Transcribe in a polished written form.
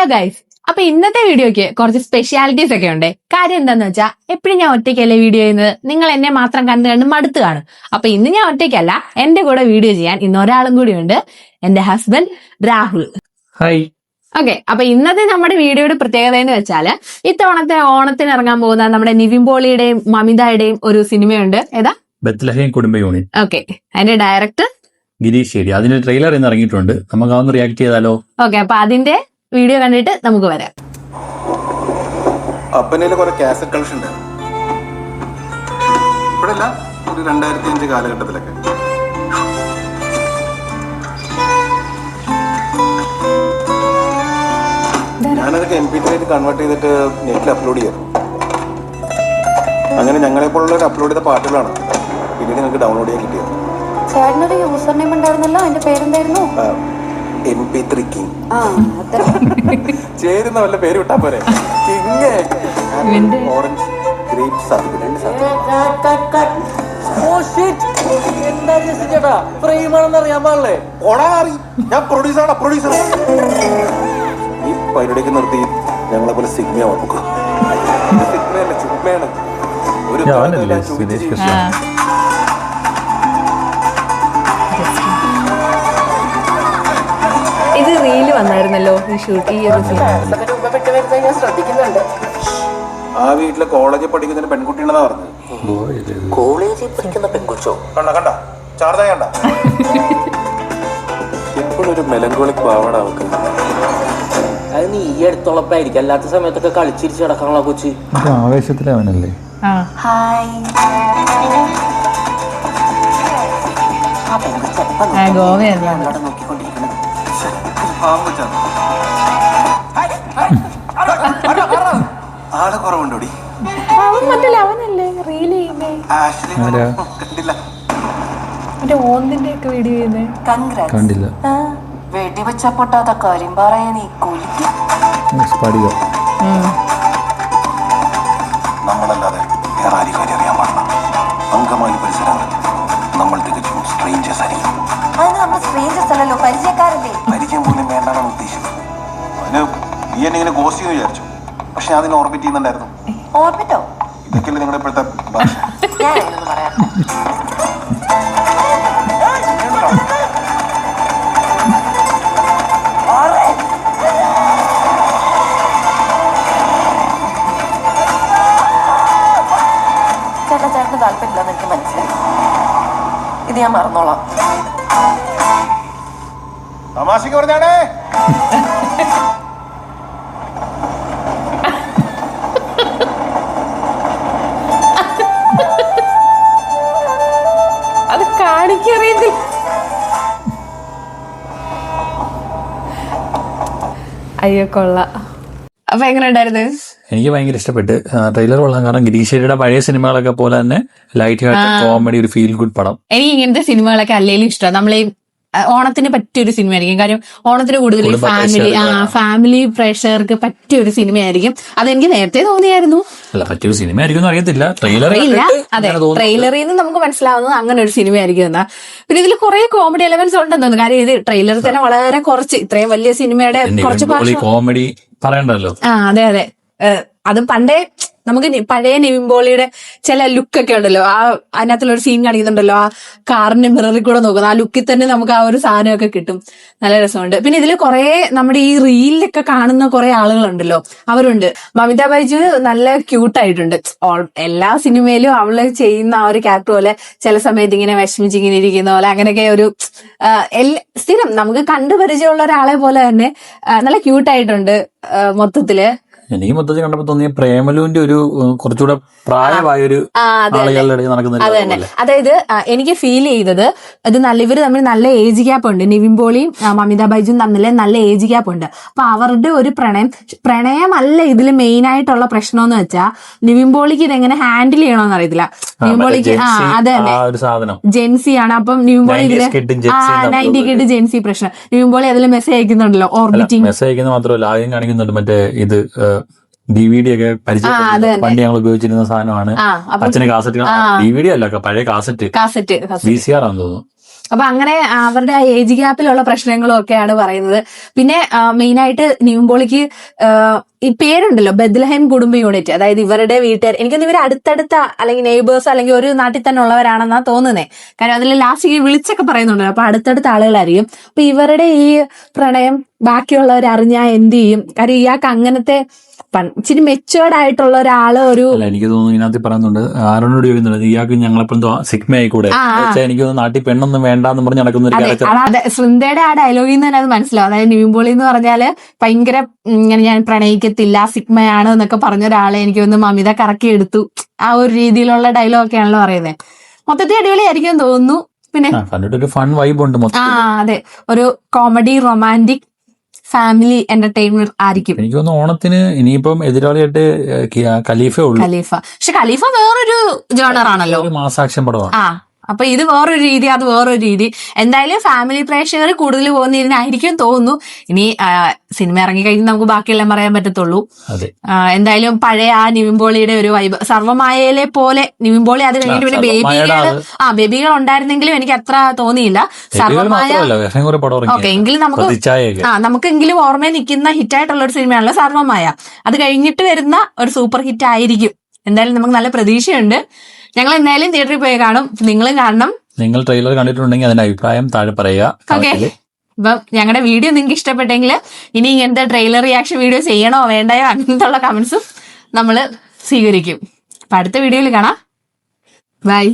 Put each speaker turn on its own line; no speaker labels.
Hello guys, അപ്പൊ ഇന്നത്തെ വീഡിയോക്ക് കുറച്ച് സ്പെഷ്യാലിറ്റീസ് ഒക്കെ ഉണ്ട്. കാര്യം എന്താന്ന് വെച്ചാൽ എപ്പോഴും ഞാൻ ഒറ്റയ്ക്കല്ലേ വീഡിയോ ചെയ്യുന്നത്, നിങ്ങൾ എന്നെ മാത്രം കണ്ടു കണ്ട് മടുത്ത് കാണും. അപ്പൊ ഇന്ന് ഞാൻ ഒറ്റയ്ക്കല്ല, എന്റെ കൂടെ വീഡിയോ ചെയ്യാൻ ഇന്ന് ഒരാളും കൂടി ഉണ്ട്, എന്റെ ഹസ്ബൻഡ് രാഹുൽ.
ഹായ്.
ഓക്കെ, അപ്പൊ ഇന്നത്തെ നമ്മുടെ വീഡിയോയുടെ പ്രത്യേകത എന്ന് വെച്ചാല് ഇത്തവണത്തെ ഓണത്തിന് ഇറങ്ങാൻ പോകുന്ന നമ്മുടെ നിവിൻ പോളിയുടെയും മമിതയുടെയും ഒരു സിനിമയുണ്ട്. ഏതാ?
ബത്ലഹേം കുടുംബ യൂണിറ്റ്.
ഓക്കെ, അതിന്റെ ഡയറക്ടർ
ഗിരീഷ് ഷേഡി. അതിന്റെ ട്രെയിലർ ഇന്ന് ഇറങ്ങിയിട്ടുണ്ട്, നമുക്ക് അതൊന്ന് റിയാക്ട് ചെയ്താലോ?
ഓക്കെ, അപ്പൊ അതിന്റെ വീഡിയോ കണ്ടിട്ട് നമുക്ക് വരാം.
അപ്പനയില് കുറെ കാസറ്റ് കളക്ഷൻ ഉണ്ട്. ഇപ്പോഴല്ല, ഒരു 2005 കാലഘട്ടത്തിലൊക്കെ. ഞാനതൊക്കെ MP3 കൺവേർട്ട് ചെയ്തിട്ട് നെറ്റിൽ അപ്ലോഡ് ചെയ്യാം. അങ്ങനെ ഞങ്ങളെ പോലുള്ളവർ അപ്ലോഡ് ചെയ്ത പാട്ടുകളാണ് പിന്നീട് നിങ്ങൾക്ക് ഡൗൺലോഡ് ചെയ്യാൻ കിട്ടിയത്.
ചേട്ടനൊരു യൂസർ നെയിം ഉണ്ടായിരുന്നല്ലോ, അതിന്റെ പേരെന്തായിരുന്നു?
MP3 king. ചേരുന്ന വല്ല പേര് വിട്ടാ പോരെ. കിങ് ഓറഞ്ച് ഗ്രേപ്പ് ഞാൻ പ്രൊഡ്യൂസറാണ്. പ്രൊഡ്യൂസർ ഈ പരിപാടിക്ക് നിർത്തി ഞങ്ങളെ പോലെ സിഗ്മയാണ് നോക്കുക. സിഗ്മയല്ല, സിഗ്മയാണ്. ഒരു
ഇത് റീല് വന്നായിരുന്നല്ലോ ഈ ഷൂട്ട്. ഈ ഒരു
ഞാൻ ശ്രദ്ധിക്കുന്നുണ്ട്.
ആ വീട്ടിലെ കോളേജിൽ പഠിക്കുന്ന പെൺകുട്ടിയാണെന്നാ പറഞ്ഞത്.
കോളേജിൽ പഠിക്കുന്ന പെൺകുച്ചോ?
കണ്ട ചാർജ കണ്ട. എപ്പോഴും ഒരു മെലങ്കോളിക് ഭാവന അവർക്ക്.
അത് നീ ഈ അടുത്തുള്ളപ്പായിരിക്കും, അല്ലാത്ത സമയത്തൊക്കെ കളിച്ചിരിച്ച് കിടക്കാനുള്ള കൊച്ചി.
ആവേശത്തിലവനല്ലേ?
നോക്കിക്കൊണ്ടിരിക്കുന്നത്
ആള് കുറവുണ്ടോടി?
അവനല്ലേ റീല് ചെയ്യുന്നേ?
കണ്ടില്ല.
മറ്റേ ഓന്തിന്റെ ഒക്കെ വീഡിയോ ചെയ്യുന്നേ
കണ്ടില്ല.
വെടിവെച്ച പൊട്ടാത്ത കാര്യം പറയാ നീ കൊലിക്കും.
നമ്മളല്ലാതെ വേറെ ആരും കാര്യം അറിയാൻ പാടില്ല. അങ്കമാലി പരിസരങ്ങൾ നമ്മൾ തികച്ചും സ്ട്രേഞ്ചേഴ്സ് ആയിരിക്കും.
അതിന് നമ്മൾ സ്ട്രേഞ്ചേഴ്സ് അല്ലല്ലോ, പരിചയക്കാരല്ലേ.
പരിചയം പോലും വേണ്ടാണ് ഉദ്ദേശിച്ചത്. അതിന് നീ എന്നെ ഇങ്ങനെ ഗോസ്റ്റ് ചെയ്യുന്നു വിചാരിച്ചു, പക്ഷെ അതിന് ഓർബിറ്റ് ചെയ്യുന്നുണ്ടായിരുന്നു.
ഓർബിറ്റോ?
ഇതൊക്കെയല്ലേ നിങ്ങളുടെ ഇപ്പോഴത്തെ ഭാഷ.
ഞാൻ എങ്ങനെ പറയാം. ചേട്ടന് താല്പര്യമില്ലെന്ന് എനിക്ക് മനസ്സിലായി. ഇത് ഞാൻ മറന്നോളാം.
തമാശക്ക് പറഞ്ഞാണേ.
അത് കാണിക്കറിയത്തില്ല. അയ്യോ കൊള്ളാം. അപ്പൊ എങ്ങനെ ഉണ്ടായിരുന്നു?
എനിക്ക് ഭയങ്കര ഇഷ്ടപ്പെട്ട്. ട്രെയിലർ കൊള്ളാം, കാരണം ഗിരീഷ് ഷേഡിയുടെ പഴയ സിനിമകളൊക്കെ പോലെ തന്നെ ലൈറ്റ് ഹാർട്ട് കോമഡി, ഒരു ഫീൽ ഗുഡ് പടം.
എനിക്ക് ഇങ്ങനത്തെ സിനിമകളൊക്കെ അല്ലെങ്കിലും ഇഷ്ടമാണ്. നമ്മളീ ഓണത്തിന് പറ്റിയൊരു സിനിമയായിരിക്കും. കാര്യം ഓണത്തിന് കൂടുതൽ ഫാമിലി പ്രേക്ഷകർക്ക് പറ്റിയൊരു സിനിമയായിരിക്കും. അതെനിക്ക് നേരത്തെ തോന്നിയായിരുന്നു.
അല്ല, പറ്റിയൊരു സിനിമ ആയിരിക്കും അറിയത്തില്ല, ട്രെയിലർ
അതെ, ട്രെയിലറിൽ നിന്ന് നമുക്ക് മനസ്സിലാവുന്നത് അങ്ങനെ ഒരു സിനിമ ആയിരിക്കും എന്നാ. പിന്നെ ഇതിൽ കുറെ കോമഡി എലമെന്റ്സ് ഉണ്ടെന്ന് തോന്നുന്നു. കാര്യം ഇത് ട്രെയിലറിൽ തന്നെ വളരെ കുറച്ച്, ഇത്രയും വലിയ സിനിമയുടെ കുറച്ച്
കോമഡി പറയണ്ടല്ലോ.
അതെ അതെ. അതും പണ്ടേ നമുക്ക് പഴയ നിവിൻ പോളിയുടെ ചില ലുക്കൊക്കെ ഉണ്ടല്ലോ, അതിനകത്തുള്ളൊരു സീൻ കാണിക്കുന്നുണ്ടല്ലോ, ആ കാറിന്റെ മിററിൽ കൂടെ നോക്കുന്നത്, ആ ലുക്കിൽ തന്നെ നമുക്ക് ആ ഒരു സാധനമൊക്കെ കിട്ടും. നല്ല രസമുണ്ട്. പിന്നെ ഇതിൽ കുറെ നമ്മുടെ ഈ റീലിലൊക്കെ കാണുന്ന കുറെ ആളുകളുണ്ടല്ലോ, അവരുണ്ട്. മമിത ബൈജു നല്ല ക്യൂട്ടായിട്ടുണ്ട്. എല്ലാ സിനിമയിലും അവള് ചെയ്യുന്ന ആ ഒരു ക്യാരക്ടർ പോലെ ചില സമയത്ത് ഇങ്ങനെ വിഷമിച്ചിങ്ങനെ ഇരിക്കുന്ന പോലെ, അങ്ങനെയൊക്കെ ഒരു സ്ഥിരം നമുക്ക് കണ്ടു പരിചയമുള്ള ഒരാളെ പോലെ തന്നെ നല്ല ക്യൂട്ടായിട്ടുണ്ട് മൊത്തത്തില്.
എനിക്ക് മൊത്തത്തിൽ കണ്ടപ്പോ തോന്നിയ പ്രേമലുവിന്റെ ഒരു കുറച്ചുകൂടെ പ്രായമായൊരു ആളുകളുടെ ഇടയിൽ നടക്കുന്ന.
അതായത് എനിക്ക് ഫീൽ ചെയ്തത് ഇത് ഇവര് തമ്മിൽ നല്ല ഏജ് ഗ്യാപ്പ് ഉണ്ട്. നിവിൻ പോളിയും മമിത ബൈജും തമ്മിൽ നല്ല ഏജ് ഗ്യാപ്പ് ഉണ്ട്. അപ്പൊ അവരുടെ ഒരു പ്രണയമല്ല ഇതിൽ മെയിൻ ആയിട്ടുള്ള പ്രശ്നം എന്ന് വെച്ചാൽ, നിവിൻ പോളിക്ക് ഇതെങ്ങനെ ഹാൻഡിൽ ചെയ്യണമെന്ന് അറിയത്തില്ല. നിവിൻ പോളിക്ക് അതെ ജെൻസി ആണ്. അപ്പം നിവിൻ പോളി ഇതില് 90 കിഡ് ജെൻസി പ്രശ്നം. നിവിൻ പോളി അതിൽ മെസ്സേജ് അയക്കുന്നുണ്ടല്ലോ, ഓർബിറ്റിംഗ് മെസ്സേജ്
അയക്കുന്ന മാത്രമല്ല, ആദ്യം കാണിക്കുന്നുണ്ട് മറ്റേ ഇത് DVD ഒക്കെ പരിചയം പണ്ട് ഞങ്ങൾ ഉപയോഗിച്ചിരുന്ന സാധനമാണ്. അച്ഛന് കാസറ്റ്, DVD അല്ല, പഴയ കാസറ്റ് VCR ആണെന്ന് തോന്നുന്നു.
അപ്പൊ അങ്ങനെ അവരുടെ ആ ഏജ് ഗ്യാപ്പിലുള്ള പ്രശ്നങ്ങളും ഒക്കെയാണ് പറയുന്നത്. പിന്നെ മെയിനായിട്ട് നിവിൻ പോളിക്ക് ഈ പേരുണ്ടല്ലോ ബെത്ലഹേം കുടുംബ യൂണിറ്റ്, അതായത് ഇവരുടെ വീട്ടുകാർ, എനിക്കൊന്ന് ഇവർ അടുത്തടുത്ത അല്ലെങ്കിൽ നെയ്ബേഴ്സ് അല്ലെങ്കിൽ ഒരു നാട്ടിൽ തന്നെ ഉള്ളവരാണെന്നാ തോന്നുന്നേ. കാരണം അതിൽ ലാസ്റ്റ് വിളിച്ചൊക്കെ പറയുന്നുണ്ടല്ലോ, അപ്പൊ അടുത്തടുത്ത ആളുകളായിരിക്കും. അപ്പൊ ഇവരുടെ ഈ പ്രണയം ബാക്കിയുള്ളവർ അറിഞ്ഞാൽ എന്ത് ചെയ്യും? കാര്യം ഇയാൾക്ക് അങ്ങനത്തെ ഇച്ചിരി മെച്ചുവേർഡ് ആയിട്ടുള്ള ഒരാള് ഒരു
അല്ല, എനിക്ക് തോന്നുന്നു ഇതിനകത്ത് പറയുന്നുണ്ട്, ആരോട് ചോദിക്കുന്നുണ്ട് ഇയാൾക്ക് ഞങ്ങളെപ്പോഴും സിഗ്മ ആയിക്കൂടെ. എനിക്ക് തോന്നുന്നു നാട്ടിൽ പെണ്ണൊന്നും വേണ്ടാന്ന് പറഞ്ഞ് നടക്കുന്ന ഒരു ക്യാരക്ടർ.
അതെ, ശൃന്ദയുടെ ആ ഡയലോഗിൽ നിന്ന് തന്നെ അത് മനസ്സിലാവും. അതായത് നിവിൻ പോളി എന്ന് പറഞ്ഞാല് ഭയങ്കര ഇങ്ങനെ ഞാൻ പ്രണയിക്കത്തില്ല, സിഗ്മയാണ് എന്നൊക്കെ പറഞ്ഞ ഒരാളെ എനിക്ക് തോന്നുന്നു മമിത കറക്കി എടുത്തു. ആ ഒരു രീതിയിലുള്ള ഡയലോഗ് ഒക്കെയാണല്ലോ പറയുന്നത്. മൊത്തത്തിൽ അടിപൊളിയായിരിക്കും തോന്നുന്നു. പിന്നെ
കണ്ടിട്ടൊരു ഫൺ വൈബ് ഉണ്ട് മൊത്തം.
അതെ, ഒരു കോമഡി റൊമാൻറ്റിക് ഫാമിലി എന്റർടൈൻമെന്റ് ആയിരിക്കും.
എനിക്ക് തോന്നുന്നു ഓണത്തിന് ഇനിയിപ്പം എതിരാളിയായിട്ട് ഖലീഫേ ഉള്ളൂ.
പക്ഷെ ഖലീഫ വേറൊരു ജോണർ ആണല്ലോ,
ഒരു മാസാക്ഷൻ പടമാണ്.
അപ്പൊ ഇത് വേറൊരു രീതി, അത് വേറൊരു രീതി. എന്തായാലും ഫാമിലി പ്രേക്ഷകർ കൂടുതൽ പോകുന്ന ഇതിനായിരിക്കും തോന്നുന്നു. ഇനി സിനിമ ഇറങ്ങിക്കഴിഞ്ഞ് നമുക്ക് ബാക്കിയെല്ലാം പറയാൻ പറ്റത്തുള്ളൂ. എന്തായാലും പഴയ ആ നിവിൻ പോളിയുടെ ഒരു വൈബ്, സർവ്വമായയിലെ പോലെ നിവിൻ പോളി അത് കഴിഞ്ഞിട്ട് പിന്നെ ബേബികൾ ഉണ്ടായിരുന്നെങ്കിലും എനിക്ക് അത്ര തോന്നിയില്ല. സർവ്വമായ ഓക്കെ, എങ്കിലും നമുക്കെങ്കിലും ഓർമ്മയിൽ നിൽക്കുന്ന ഹിറ്റായിട്ടുള്ള ഒരു സിനിമയാണല്ലോ സർവ്വമായ. അത് കഴിഞ്ഞിട്ട് വരുന്ന ഒരു സൂപ്പർ ഹിറ്റ് ആയിരിക്കും. എന്തായാലും നമുക്ക് നല്ല പ്രതീക്ഷയുണ്ട്. ഞങ്ങൾ എന്തായാലും തിയേറ്ററിൽ പോയി കാണും, നിങ്ങളും കാണണം.
നിങ്ങൾ ട്രെയിലർ കണ്ടിട്ടുണ്ടെങ്കിൽ അതിന്റെ അഭിപ്രായം താഴെ പറയുക.
ഓക്കെ, ഇപ്പം ഞങ്ങളുടെ വീഡിയോ നിങ്ങൾക്ക് ഇഷ്ടപ്പെട്ടെങ്കിൽ ഇനി ഇങ്ങനത്തെ ട്രെയിലർ റിയാക്ഷൻ വീഡിയോ ചെയ്യണോ വേണ്ടയോ അങ്ങനത്തെ കമന്റ്സും നമ്മൾ സ്വീകരിക്കും. അപ്പൊ അടുത്ത വീഡിയോയിൽ കാണാം. ബൈ.